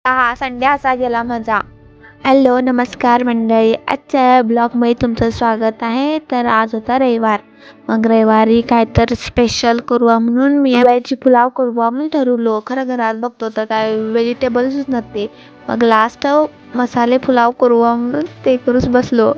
हा संडे असा गेला माझा. हॅलो नमस्कार मंडळी, आजच्या ब्लॉगमध्ये तुमचं स्वागत आहे. तर आज होता रविवार, मग रविवारी काय तर स्पेशल करूया म्हणून मी व्हेज पुलाव करूया म्हणून ठरवलो. खरं घरात बघतो तर काय व्हेजिटेबल्स नसते, मग लास्ट मसाले पुलाव करूया म्हणून ते करूच बसलो.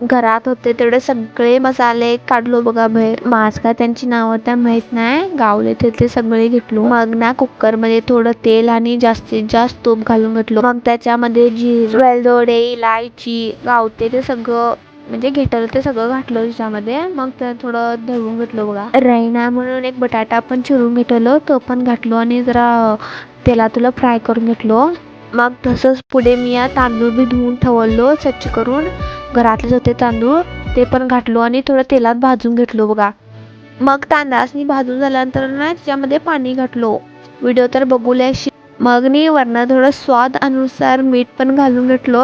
घरात होते तेवढे सगळे मसाले काढलो बघा बाहेर. माझ का त्यांची नावं त्या माहीत नाही, गावले ते सगळे घेतलो. मग ना कुकर मध्ये थोडं तेल आणि जास्तीत जास्त तूप घालून घेतलो. मग त्याच्यामध्ये जिरे, वेलदोडे, इलायची, गावते ते सगळं म्हणजे घेतलं ते सगळं घातलं त्याच्यामध्ये. मग ते थोडं ढवळून घेतलं बघा. रैना म्हणून एक बटाटा पण चिरून घेतलं, तो पण घातलो आणि जरा तेलात फ्राय करून घेतलो. मग तसंच पुढे मी या तांदूळ बी धुवून ठेवलो स्वच्छ करून, घरातलेच होते तांदूळ, ते पण घातलो आणि थोडं तेलात भाजून घेतलो बघा. मग तांदळासनी भाजून झाल्यानंतर ना त्याच्यामध्ये पाणी घातलो. व्हिडिओ तर बघूया. मग नी वरनं थोडं स्वाद अनुसार मीठ पण घालून घेतलो.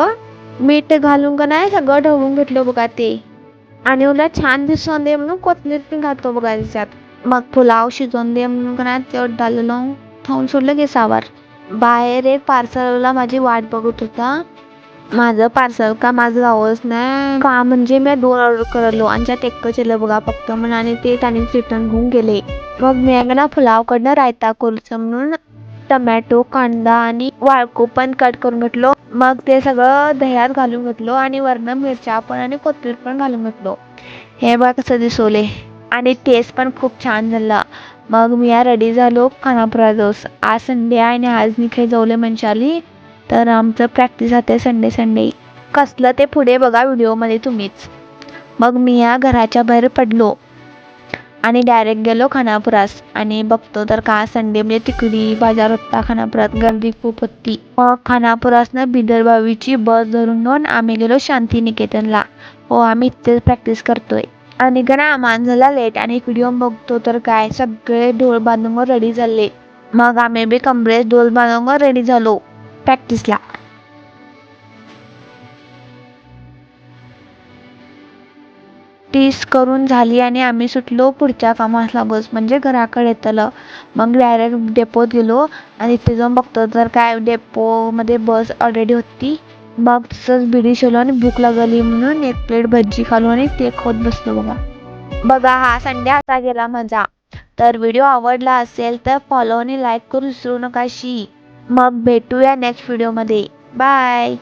मीठ घालून का नाही सगळं ढवळून घेतलं बघा ते. आणि उलट छान दिसून दे म्हणून कोथिंबीर पण घालतो बघा त्याच्यात. मग पुलाव शिजवून दे म्हणून का नाही तेवढं डाललं, खाऊन सोडलं गेसावर. बाहेर एक पार्सलला माझी वाट बघत होता. माझं पार्सल का माझं गावच नाही का, म्हणजे मी 2 ऑर्डर करलो आणि त्यात एकच येलं बघा फक्त म्हणून, आणि ते त्यांनी रिटर्न घेऊन गेले. मग मी ना पुलाव कडनं रायता करूचं म्हणून टमॅटो, कांदा आणि वाळको पण कट करून घेतलो. मग ते सगळं दह्यात घालून घेतलो आणि वरनं मिरच्या पण आणि कोथिंबीर पण घालून घेतलो. हे बघा कसं दिसवले आणि टेस्ट पण खूप छान झाला. मग मी रेडी झालो खानापुरात जाऊस. आज संडे आहे आणि आज मी काही जाऊले म्हणशाली, तर आमचं प्रॅक्टिस आहे संडे कसलं ते पुढे बघा व्हिडिओमध्ये तुम्हीच. मग मी या घराच्या बाहेर पडलो आणि डायरेक्ट गेलो खानापुरास. आणि बघतो तर का संडे म्हणजे तिकडी बाजार होता खानापुरात, गर्दी खूप होती. मग खानापुरासनं बिदर बावीची बस धरून घेऊन आम्ही गेलो शांतिनिकेतनला. हो आम्ही इथेच प्रॅक्टिस करतोय. आणि का ना आम्हाला झाला लेट आणि व्हिडिओ बघतो तर काय सगळे ढोल बांधून रेडी झाले. मग आम्ही बी कमरेत ढोल बांधून रेडी झालो प्रॅक्टिसला. टीस करून झाली आणि आम्ही सुटलो पुढच्या कामाला, बस म्हणजे घराकडे येतलं. मग डायरेक्ट डेपोत गेलो आणि तिथे जाऊन बघतो तर काय डेपोमध्ये बस ऑलरेडी होती. मग तसंच बिडी शिवलो आणि भूक लागली म्हणून एक प्लेट भजी खालो आणि ते खात बसलो बघा. हा संडे असा गेला माझा. तर व्हिडिओ आवडला असेल तर फॉलो आणि लाईक करू विसरू नका. मग भेटूया नेक्स्ट व्हिडिओमध्ये. बाय.